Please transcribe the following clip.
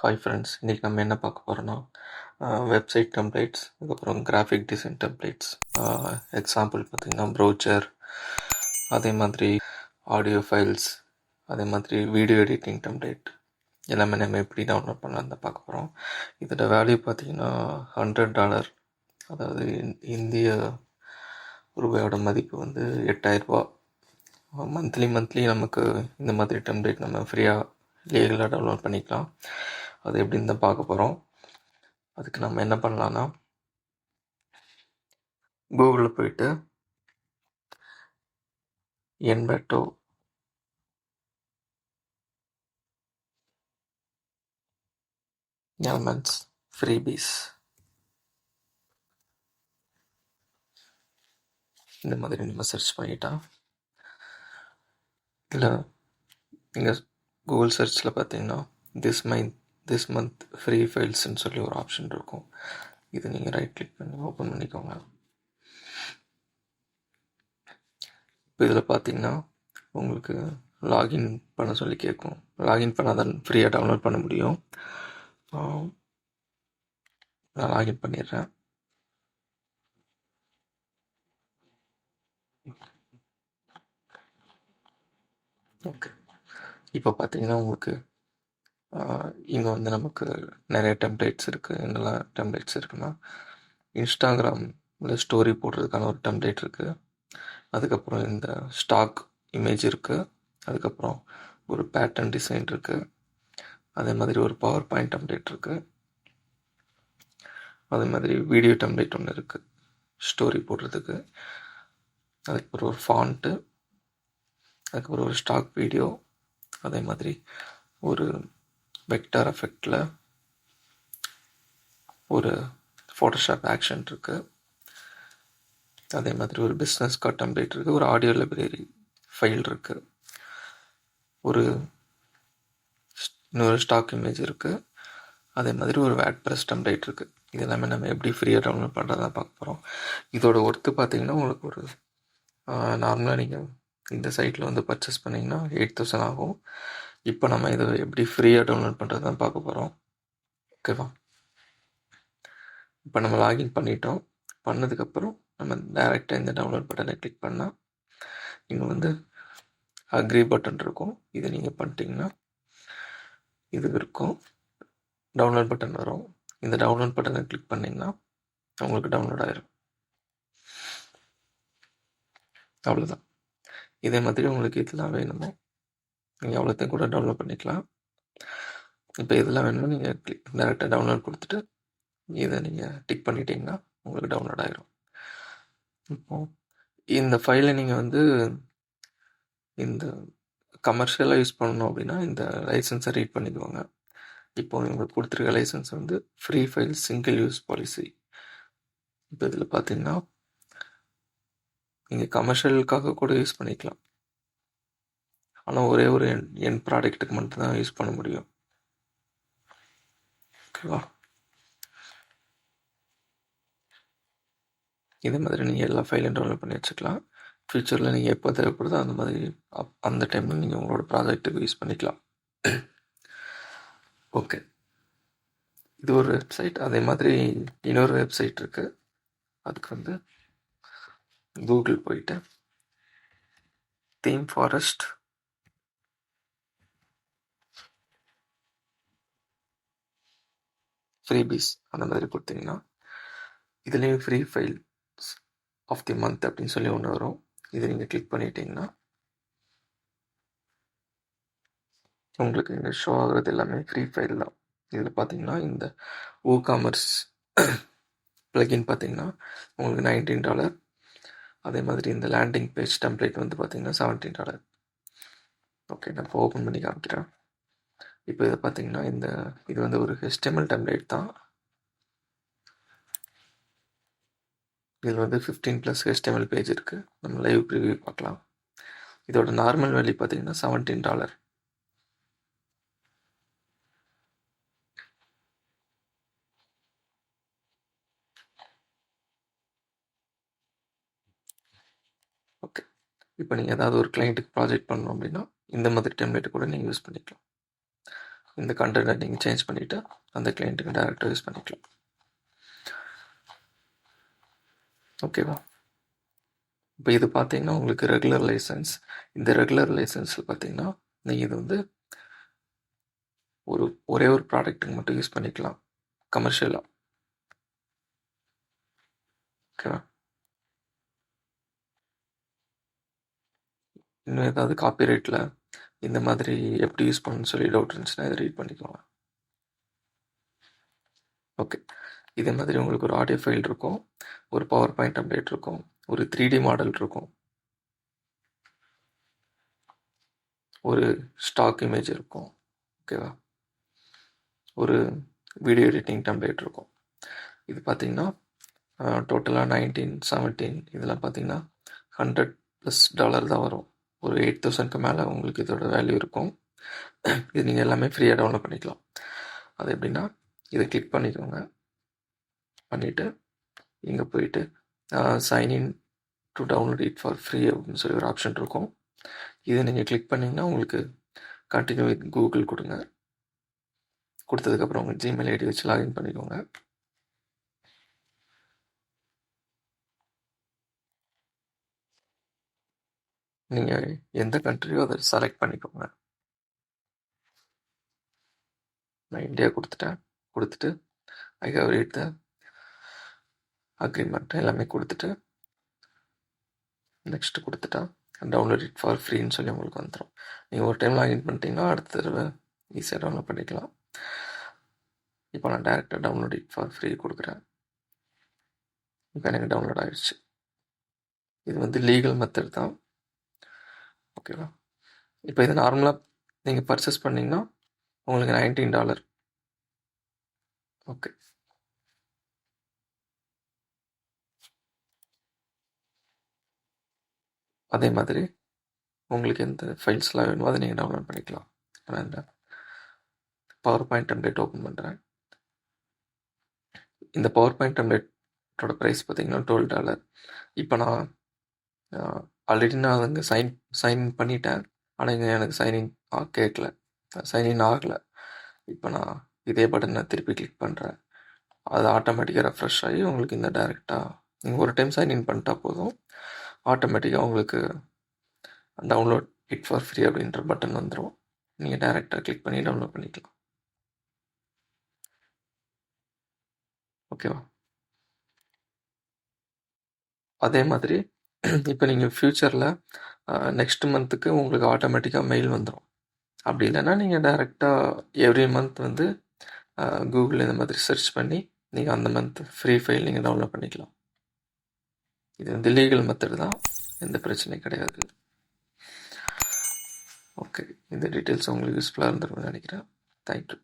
Hi friends, இன்றைக்கி நம்ம என்ன பார்க்க போகிறோன்னா வெப்சைட் டெம்ப்ளேட்ஸ், அதுக்கப்புறம் கிராஃபிக் டிசைன் டெம்ப்ளேட்ஸ். எக்ஸாம்பிள் பார்த்திங்கன்னா ப்ரௌச்சர், அதே மாதிரி ஆடியோ ஃபைல்ஸ், அதே மாதிரி வீடியோ எடிட்டிங் டெம்ப்ளேட் எல்லாமே நம்ம எப்படி டவுன்லோட் பண்ணலாம் தான் பார்க்க போகிறோம். இதோட வேல்யூ பார்த்திங்கன்னா $100, அதாவது இந்திய ரூபாயோட மதிப்பு வந்து 8000 ரூபா. மந்த்லி நமக்கு இந்த மாதிரி டெம்ப்ளேட் நம்ம ஃப்ரீயாக லீகலாக டவுன்லோட் பண்ணிக்கலாம். அது எப்படின்னு தான் பார்க்க போகிறோம். அதுக்கு நம்ம என்ன பண்ணலான்னா, கூகுளில் போயிட்டு Envato எலமெண்ட்ஸ் ஃப்ரீபீஸ் இந்த மாதிரி நம்ம சர்ச் பண்ணிட்டா, இல்லை நீங்கள் கூகுள் சர்ச்சில் பார்த்தீங்கன்னா திஸ் மந்த் ஃப்ரீ ஃபைல்ஸ்ன்னு சொல்லி ஒரு ஆப்ஷன் இருக்கும். இது நீங்கள் ரைட் கிளிக் பண்ணி ஓப்பன் பண்ணிக்கோங்க. இப்போ இதில் பார்த்தீங்கன்னா உங்களுக்கு லாகின் பண்ண சொல்லி கேட்கும். லாகின் பண்ணால் தான் ஃப்ரீயாக டவுன்லோட் பண்ண முடியும். நான் லாகின் பண்ணிடுறேன். ஓகே, இப்போ பார்த்தீங்கன்னா உங்களுக்கு இங்கே வந்து நமக்கு நிறைய டெம்ப்ளேட்ஸ் இருக்குது. என்னெல்லாம் டெம்ப்ளேட்ஸ் இருக்குன்னா, இன்ஸ்டாகிராமில் ஸ்டோரி போடுறதுக்கான ஒரு டெம்ப்ளேட் இருக்குது. அதுக்கப்புறம் இந்த ஸ்டாக் இமேஜ் இருக்குது. அதுக்கப்புறம் ஒரு பேட்டர்ன் டிசைன் இருக்குது. அதே மாதிரி ஒரு பவர் பாயிண்ட் டெம்ப்ளேட் இருக்குது. அதே மாதிரி வீடியோ டெம்ப்ளேட் ஒன்று இருக்குது ஸ்டோரி போடுறதுக்கு. அதுக்கப்புறம் ஒரு ஃபாண்ட்டு, அதுக்கப்புறம் ஒரு ஸ்டாக் வீடியோ, அதே மாதிரி ஒரு வெக்டார் எஃபெக்டில் ஒரு ஃபோட்டோஷாப் ஆக்ஷன் இருக்குது. அதே மாதிரி ஒரு பிஸ்னஸ் கார்ட் டெம்ப்ளேட் இருக்குது. ஒரு ஆடியோ லைப்ரரி ஃபைல் இருக்குது. இன்னொரு ஸ்டாக் இமேஜ் இருக்குது. அதே மாதிரி ஒரு வேட்பிரஸ் டெம்ப்ளேட் இருக்குது. இது எல்லாமே நம்ம எப்படி ஃப்ரீயாக டவுன்லோட் பண்ணுறதான் பார்க்க போகிறோம். இதோட ஒர்த்து பார்த்தீங்கன்னா உங்களுக்கு ஒரு நார்மலாக நீங்கள் இந்த சைட்டில் வந்து பர்ச்சேஸ் பண்ணிங்கன்னா 8000 ஆகும். இப்போ நம்ம இதை எப்படி ஃப்ரீயாக டவுன்லோட் பண்ணுறது தான் பார்க்க போகிறோம். ஓகேவா? இப்போ நம்ம லாகின் பண்ணிட்டோம். பண்ணதுக்கப்புறம் நம்ம டைரெக்டாக இந்த டவுன்லோட் பட்டனை கிளிக் பண்ணால் இங்கே வந்து அக்ரி பட்டன் இருக்கும். இதை நீங்கள் பண்ணிட்டீங்கன்னா இது இருக்கும், டவுன்லோட் பட்டன் வரும். இந்த டவுன்லோட் பட்டனை கிளிக் பண்ணிங்கன்னா உங்களுக்கு டவுன்லோட் ஆயிரும். அவ்வளோதான். இதே மாதிரி உங்களுக்கு இதெல்லாம் வேணுமோ நீங்கள் அவ்வளோத்தையும் கூட டவுன்லோட் பண்ணிக்கலாம். இப்போ இதெல்லாம் வேணுமோ நீங்கள் டேரெக்டாக டவுன்லோட் கொடுத்துட்டு இதை நீங்கள் டிக் பண்ணிட்டீங்கன்னா உங்களுக்கு டவுன்லோட் ஆயிரும். இப்போது இந்த ஃபைலை நீங்கள் வந்து இந்த கமர்ஷியலாக யூஸ் பண்ணணும் அப்படின்னா இந்த லைசன்ஸை ரீட் பண்ணிக்குவாங்க. இப்போ உங்களுக்கு கொடுத்துருக்க லைசன்ஸ் வந்து free file single use policy. இப்போ இதில் பார்த்தீங்கன்னா நீங்கள் கமர்ஷியலுக்காக கூட யூஸ் பண்ணிக்கலாம். ஆனால் ஒரே ஒரு என் ப்ராடக்ட்டுக்கு மட்டும்தான் யூஸ் பண்ண முடியும். ஓகேவா? இதே மாதிரி நீங்கள் எல்லா ஃபைலையும் டவுன்லோட் பண்ணி வச்சுக்கலாம். ஃப்யூச்சரில் நீங்கள் எப்போ தேவைப்படுதோ அந்த மாதிரி அந்த டைமில் நீங்கள் உங்களோட ப்ராஜெக்ட்டுக்கு யூஸ் பண்ணிக்கலாம். ஓகே, இது ஒரு வெப்சைட். அதே மாதிரி இன்னொரு வெப்சைட் இருக்குது. அதுக்கு வந்து கூகுள் போயிட்டு தீம் ஃபாரஸ்ட் ஃப்ரீபீஸ் அந்த மாதிரி கொடுத்தீங்கன்னா இதுலேயும் free files of the month அப்படின்னு சொல்லி ஒன்று வரும். இதை நீங்கள் கிளிக் பண்ணிட்டீங்கன்னா உங்களுக்கு இங்கே ஷோ ஆகுறது எல்லாமே ஃப்ரீ ஃபைல் தான். இதில் பார்த்தீங்கன்னா இந்த காமர்ஸ் ப்ளகின் பார்த்தீங்கன்னா உங்களுக்கு $19. அதே மாதிரி இந்த லேண்டிங் பேஜ் டெம்ப்ளேட் வந்து பார்த்தீங்கன்னா $17. ஓகே, நான் இப்போ ஓப்பன் பண்ணி காமிக்கிறேன். இப்போ இதை பார்த்தீங்கன்னா இது வந்து ஒரு HTML டெம்ப்ளேட் தான். இதில் வந்து 15+ HTML பேஜ் இருக்குது. நம்ம லைவ் ப்ரிவியூ பார்க்கலாம். இதோட நார்மல் வேல்யூ பார்த்தீங்கன்னா $17. ஓகே, இப்போ நீங்கள் ஏதாவது ஒரு கிளைண்ட்டுக்கு ப்ராஜெக்ட் பண்ணணும் அப்படின்னா இந்த மாதிரி டெம்ப்ளேட் கூட நீங்கள் யூஸ் பண்ணிக்கலாம். இந்த கண்டென்ட்டை நீங்கள் சேஞ்ச் பண்ணிவிட்டு அந்த கிளைண்ட்டுக்கு டேரெக்டாக யூஸ் பண்ணிக்கலாம். ஓகேவா? இப்போ இது பார்த்தீங்கன்னா உங்களுக்கு ரெகுலர் லைசன்ஸ். இந்த ரெகுலர் லைசன்ஸில் பார்த்தீங்கன்னா நீங்கள் இது வந்து ஒரே ஒரு ப்ராடக்ட்டுக்கு மட்டும் யூஸ் பண்ணிக்கலாம் கமர்ஷியலாக. ஓகேவா? இன்னும் ஏதாவது காப்பிரைட்டில் இந்த மாதிரி எப்படி யூஸ் பண்ணணும்னு சொல்லி டவுட் இருந்துச்சுன்னா இதை ரீட் பண்ணிக்கோங்க. ஓகே, இதே மாதிரி உங்களுக்கு ஒரு ஆடியோ ஃபைல் இருக்கும், ஒரு பவர் பாயிண்ட் டெம்ப்ளேட் இருக்கும், ஒரு 3D மாடல் இருக்கும், ஒரு ஸ்டாக் இமேஜ் இருக்கும். ஓகேவா? ஒரு வீடியோ எடிட்டிங் டெம்ப்ளேட் இருக்கும். இது பார்த்தீங்கன்னா டோட்டலாக 1917 இதெல்லாம் பார்த்தீங்கன்னா $100+ தான் வரும். ஒரு 8,000க்கு மேலே உங்களுக்கு இதோட வேல்யூ இருக்கும். இது நீங்கள் எல்லாமே ஃப்ரீயாக டவுன்லோட் பண்ணிக்கலாம். அது எப்படின்னா இதை கிளிக் பண்ணிக்கோங்க. பண்ணிவிட்டு இங்கே போயிட்டு sign in to download it for free அப்படின்னு சொல்லி ஒரு ஆப்ஷன் இருக்கும். இதை நீங்கள் கிளிக் பண்ணிங்கன்னா உங்களுக்கு கண்டினியூ வித் கூகுள் கொடுங்க. கொடுத்ததுக்கப்புறம் உங்கள் ஜிமெயில் ஐடி வச்சு லாகின் பண்ணிக்கோங்க. நீங்கள் எந்த கண்ட்ரியோ அதை செலக்ட் பண்ணிக்கோங்க. நான் இந்தியா கொடுத்துட்டேன். கொடுத்துட்டு I have read the agreement எல்லாமே கொடுத்துட்டு நெக்ஸ்ட் கொடுத்துட்டா டவுன்லோட் இட் ஃபார் ஃப்ரீன்னு சொல்லி உங்களுக்கு வந்துடும். நீங்கள் ஒரு டைம் லாகின் பண்ணிட்டீங்கன்னா அடுத்த தடவை ஈஸியாக டவுன்லோட் பண்ணிக்கலாம். இப்போ நான் டேரெக்டாக டவுன்லோட் இட் ஃபார் ஃப்ரீ கொடுக்குறேன். இப்போ எனக்கு டவுன்லோட் ஆகிடுச்சு. இது வந்து லீகல் மெத்தட் தான். ஓகேவா? இப்போ இது நார்மலாக நீங்கள் பர்ச்சேஸ் பண்ணிங்கன்னா உங்களுக்கு $19. ஓகே, அதே மாதிரி உங்களுக்கு எந்த ஃபைல்ஸ்லாம் வேணுமோ அதை நீங்கள் டவுன்லோட் பண்ணிக்கலாம். நான் இந்த பவர் பாயிண்ட் டெம்ப்ளேட் ஓப்பன் பண்ணுறேன். இந்த பவர் பாயிண்ட் டெம்ப்ளேட்டோட ப்ரைஸ் பார்த்தீங்கன்னா $12. இப்போ நான் ஆல்ரெடி நான் அங்கே சைன் பண்ணிட்டேன். ஆனால் இங்கே எனக்கு சைன்இன் கேட்கல, சைன்இன் ஆகலை. இப்போ நான் இதே பட்டனை திருப்பி கிளிக் பண்ணுறேன். அது ஆட்டோமேட்டிக்காக ரெஃப்ரெஷ் ஆகி உங்களுக்கு இந்த டேரெக்டாக நீங்கள் ஒரு டைம் சைன்இன் பண்ணிட்டா போதும், ஆட்டோமேட்டிக்காக உங்களுக்கு டவுன்லோட் இட் ஃபார் ஃப்ரீ அப்படின்ற பட்டன் வந்துடும். நீங்கள் டேரெக்டாக கிளிக் பண்ணி டவுன்லோட் பண்ணிக்கலாம். ஓகேவா? அதே மாதிரி இப்போ நீங்கள் ஃப்யூச்சரில் நெக்ஸ்ட் மந்த்துக்கு உங்களுக்கு ஆட்டோமேட்டிக்காக மெயில் வந்துடும். அப்படி இல்லைன்னா நீங்கள் டேரெக்டாக எவ்ரி மந்த் வந்து கூகுளில் இந்த மாதிரி சர்ச் பண்ணி நீங்கள் அந்த மந்த் ஃப்ரீ ஃபைல் நீங்கள் டவுன்லோட் பண்ணிக்கலாம். இது வந்து லீகல் மெத்தட் தான், எந்த பிரச்சனையும் கிடையாது. ஓகே, இந்த டீட்டெயில்ஸ் உங்களுக்கு யூஸ்ஃபுல்லாக இருந்திருக்கும்னு நினைக்கிறேன். தேங்க்யூ.